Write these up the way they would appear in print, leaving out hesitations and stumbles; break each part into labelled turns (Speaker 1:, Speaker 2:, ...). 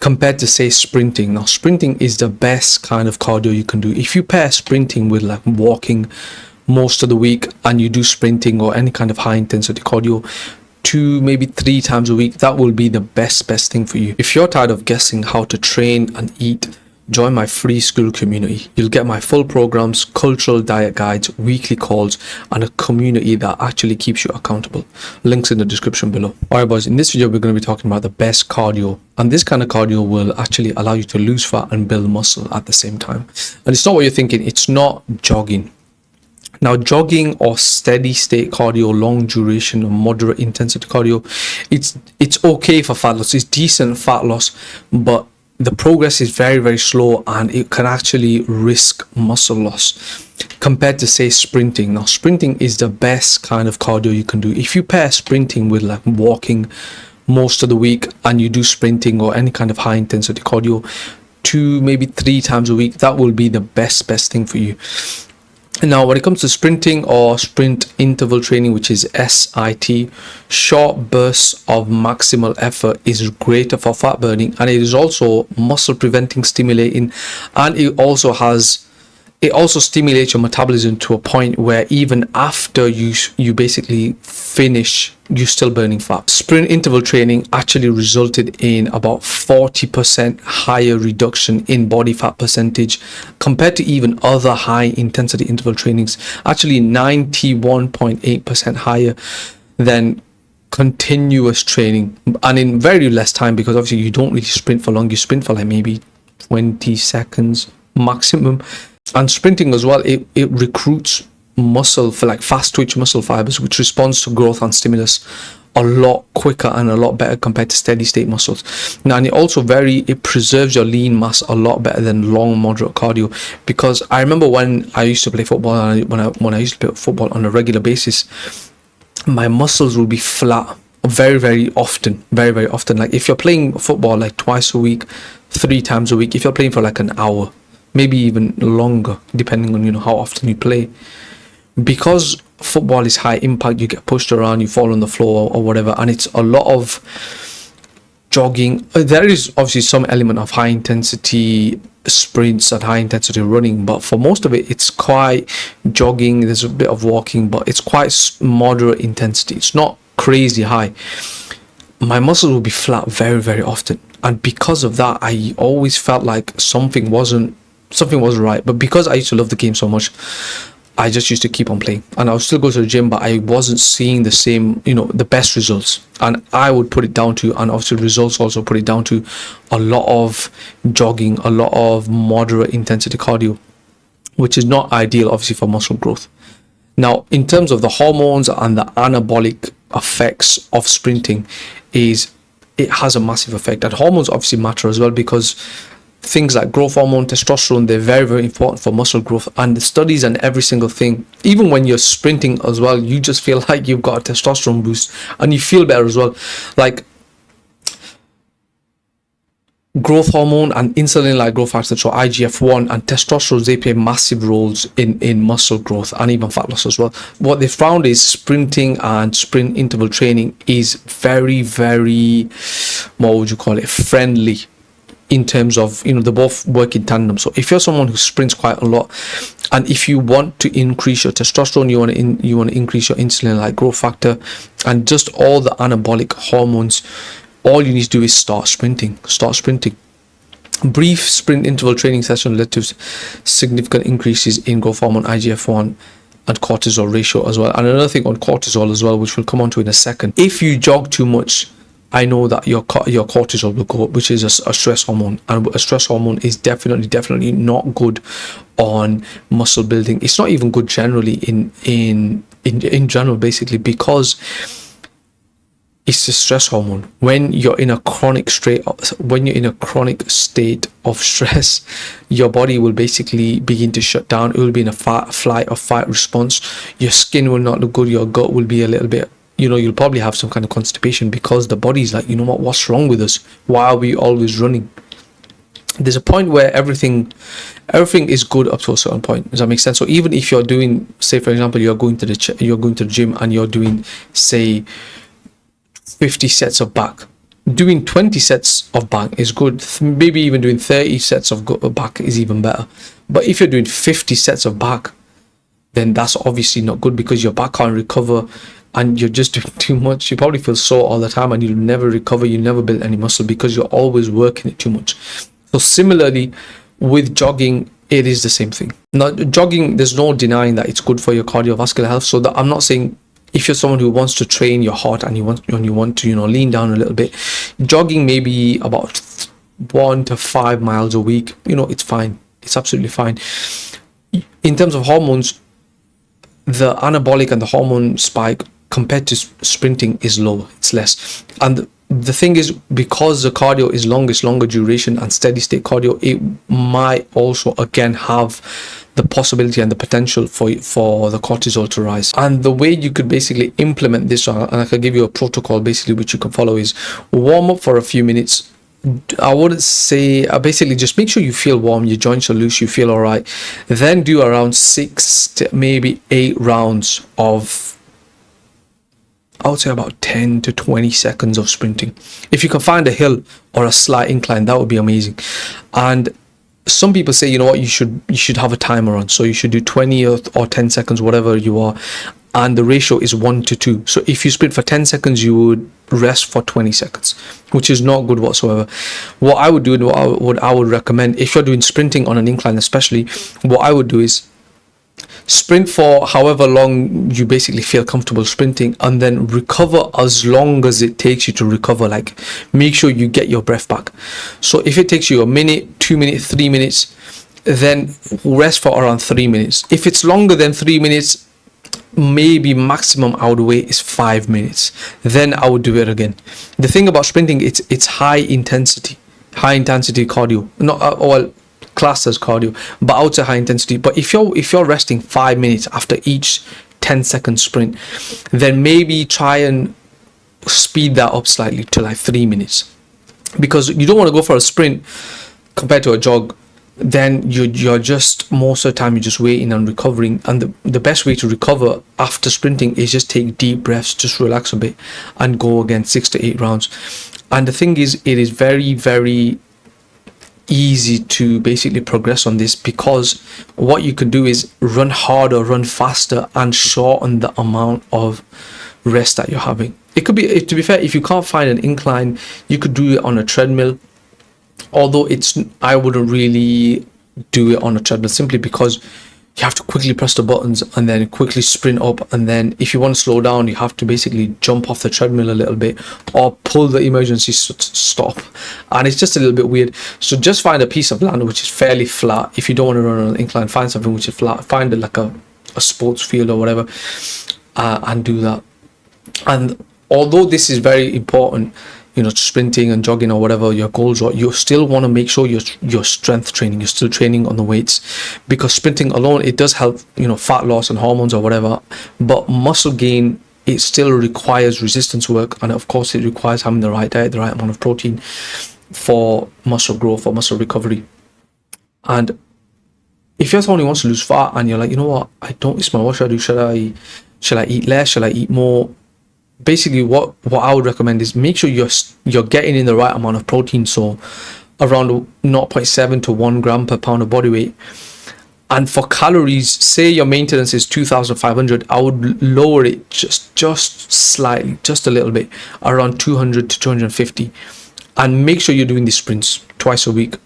Speaker 1: compared to, say, sprinting. Now, sprinting is the best kind of cardio you can do. If you pair sprinting with like walking most of the week, and you do sprinting or any kind of high intensity cardio 2, maybe 3 times a week, that will be the best thing for you. If you're tired of guessing how to train and eat, join my free school community. You'll get my full programs, cultural diet guides, weekly calls, and a community that actually keeps you accountable. Links in the description below. Alright boys, in this video we're going to be talking about the best cardio, and this kind of cardio will actually allow you to lose fat and build muscle at the same time. And it's not what you're thinking. It's not jogging. Now, jogging or steady state cardio, long duration or moderate intensity cardio, it's okay for fat loss. It's decent fat loss, but the progress is very slow, and it can actually risk muscle loss compared to, say, sprinting. Now, sprinting is the best kind of cardio you can do. If you pair sprinting with like walking most of the week, and you do sprinting or any kind of high intensity cardio 2, maybe 3 times a week, that will be the best thing for you. Now, when it comes to sprinting or sprint interval training, which is SIT, short bursts of maximal effort is greater for fat burning, and it is also muscle preventing, stimulating, and it also stimulates your metabolism to a point where even after you basically finish, you're still burning fat. Sprint interval training actually resulted in about 40% higher reduction in body fat percentage compared to even other high intensity interval trainings, actually 91.8% higher than continuous training, and in very less time, because obviously you don't really sprint for long. You sprint for like maybe 20 seconds maximum. And sprinting as well, it recruits muscle for like fast twitch muscle fibers, which responds to growth and stimulus a lot quicker and a lot better compared to steady state muscles. Now, and it preserves your lean mass a lot better than long moderate cardio, because I remember when I used to play football, and when I used to play football on a regular basis, my muscles will be flat very often. Like if you're playing football like twice a week, 3 times a week, if you're playing for like an hour, maybe even longer, depending on how often you play, because football is high impact, you get pushed around, you fall on the floor or whatever, and it's a lot of jogging. There is obviously some element of high intensity sprints and high intensity running, but for most of it, it's quite jogging. There's a bit of walking, but it's quite moderate intensity. It's not crazy high. My muscles will be flat very often, and because of that, I always felt like something wasn't right. But because I used to love the game so much, I just used to keep on playing, and I would still go to the gym, but I wasn't seeing the same, the best results. And I would put it down to, and obviously results also put it down to, a lot of jogging, a lot of moderate intensity cardio, which is not ideal obviously for muscle growth. Now, in terms of the hormones and the anabolic effects of sprinting, it has a massive effect. And hormones obviously matter as well, because things like growth hormone, testosterone, they're very important for muscle growth. And the studies and every single thing, even when you're sprinting as well, you just feel like you've got a testosterone boost and you feel better as well. Like growth hormone and insulin like growth factor, so IGF-1 and testosterone, they play massive roles in muscle growth and even fat loss as well. What they found is sprinting and sprint interval training is very friendly in terms of, they both work in tandem. So if you're someone who sprints quite a lot, and if you want to increase your testosterone, you want to increase your insulin like growth factor and just all the anabolic hormones, all you need to do is start sprinting. Brief sprint interval training session led to significant increases in growth hormone, IGF-1 and cortisol ratio as well. And another thing on cortisol as well, which we'll come on to in a second, if you jog too much, I know that your cortisol will go up, which is a stress hormone, and a stress hormone is definitely not good on muscle building. It's not even good generally in general, basically, because it's a stress hormone. When you're in a chronic state of stress, your body will basically begin to shut down. It will be in a flight or fight response. Your skin will not look good. Your gut will be a little bit, you'll probably have some kind of constipation, because the body's like, what's wrong with us? Why are we always running? There's a point where everything is good up to a certain point. Does that make sense? So even if you're doing, say for example, you're going to the gym and you're doing, say, 50 sets of back, doing 20 sets of back is good. Maybe even doing 30 sets of back is even better. But if you're doing 50 sets of back, then that's obviously not good, because your back can't recover and you're just doing too much. You probably feel sore all the time and you'll never recover. You never build any muscle because you're always working it too much. So similarly with jogging, it is the same thing. Now, jogging, there's no denying that it's good for your cardiovascular health. So that I'm not saying, if you're someone who wants to train your heart and you want to lean down a little bit, jogging maybe about 1 to 5 miles a week, it's fine. It's absolutely fine. In terms of hormones, the anabolic and the hormone spike compared to sprinting is lower. It's less. And the thing is, because the cardio is longer duration and steady state cardio, it might also again have the possibility and the potential for the cortisol to rise. And the way you could basically implement this, and I can give you a protocol basically which you can follow, is warm up for a few minutes. I would say basically just make sure you feel warm, your joints are loose, you feel all right. Then do around 6 to maybe 8 rounds of, I would say, about 10 to 20 seconds of sprinting. If you can find a hill or a slight incline, that would be amazing. And some people say, you should have a timer on, so you should do 20 or 10 seconds, whatever you are, and the ratio is 1 to 2. So if you sprint for 10 seconds, you would rest for 20 seconds, which is not good whatsoever. What I would do, and what I would recommend, if you're doing sprinting on an incline especially, what I would do is sprint for however long you basically feel comfortable sprinting, and then recover as long as it takes you to recover. Like, make sure you get your breath back. So if it takes you a minute, 2 minutes, 3 minutes, then rest for around 3 minutes. If it's longer than 3 minutes, maybe maximum I would wait is 5 minutes, then I would do it again. The thing about sprinting, it's high intensity cardio, not classed as cardio, but I would say high intensity. But if you're resting 5 minutes after each 10-second sprint, then maybe try and speed that up slightly to like 3 minutes, because you don't want to go for a sprint compared to a jog. Then you're just, most of the time you're just waiting and recovering, and the best way to recover after sprinting is just take deep breaths, just relax a bit and go again 6 to 8 rounds. And the thing is, it is very, very easy to basically progress on this, because what you can do is run harder, run faster, and shorten the amount of rest that you're having. It could be, to be fair, if you can't find an incline, you could do it on a treadmill. Although I wouldn't really do it on a treadmill, simply because you have to quickly press the buttons and then quickly sprint up, and then if you want to slow down, you have to basically jump off the treadmill a little bit or pull the emergency stop, and it's just a little bit weird. So just find a piece of land which is fairly flat. If you don't want to run on an incline, find something which is flat, find it like a sports field or whatever, and do that. And although this is very important, sprinting and jogging or whatever your goals are, you still want to make sure you're strength training, you're still training on the weights, because sprinting alone, it does help, fat loss and hormones or whatever, but muscle gain, it still requires resistance work, and of course it requires having the right diet, the right amount of protein for muscle growth, for muscle recovery. And if you're someone who wants to lose fat and you're like, I don't eat small, what should I do? Should I eat less? Should I eat more? Basically, what I would recommend is make sure you're getting in the right amount of protein, so around 0.7 to 1 gram per pound of body weight. And for calories, say your maintenance is 2,500, I would lower it just slightly, just a little bit, around 200 to 250, and make sure you're doing these sprints twice a week.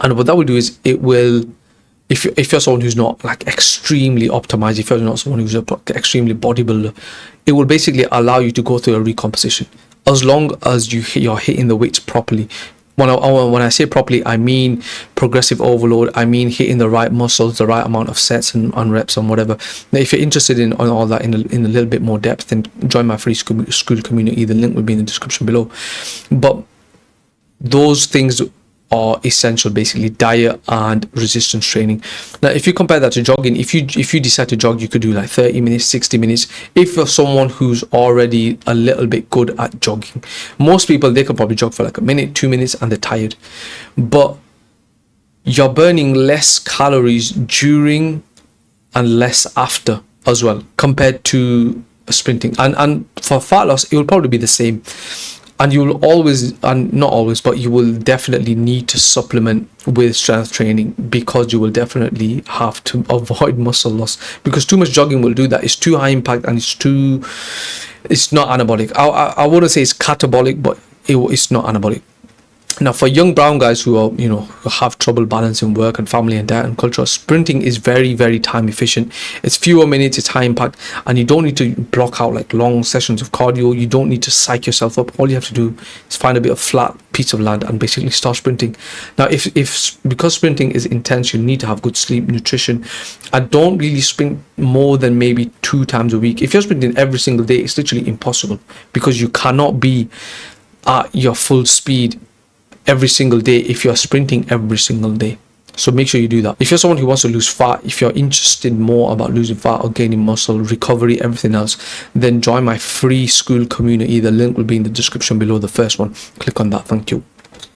Speaker 1: And what that will do is, it will, if you're someone who's not like extremely optimized, if you're not someone who's extremely bodybuilder, it will basically allow you to go through a recomposition, as long as you're hitting the weights properly. When I say properly, I mean progressive overload. I mean hitting the right muscles, the right amount of sets and reps and whatever. Now, if you're interested in all that in a little bit more depth, then join my free school community. The link will be in the description below. But those things are essential, basically diet and resistance training. Now, if you compare that to jogging, if you decide to jog, you could do like 30 minutes, 60 minutes. If you're someone who's already a little bit good at jogging, most people, they can probably jog for like a minute, 2 minutes, and they're tired. But you're burning less calories during and less after as well, compared to sprinting. And for fat loss, it will probably be the same. And you will always, and not always, but you will definitely need to supplement with strength training, because you will definitely have to avoid muscle loss, because too much jogging will do that. It's too high impact, and it's not anabolic. I wouldn't say it's catabolic, but it's not anabolic. Now, for young brown guys who are, who have trouble balancing work and family and diet and culture, sprinting is very, very time efficient. It's fewer minutes, it's high impact, and you don't need to block out like long sessions of cardio. You don't need to psych yourself up. All you have to do is find a bit of flat piece of land and basically start sprinting. Now, because sprinting is intense, you need to have good sleep, nutrition, and don't really sprint more than maybe 2 times a week. If you're sprinting every single day, it's literally impossible, because you cannot be at your full speed every single day if you're sprinting every single day. So make sure you do that. If you're someone who wants to lose fat, if you're interested more about losing fat or gaining muscle, recovery, everything else, then join my free school community. The link will be in the description below, the first one. Click on that. Thank you.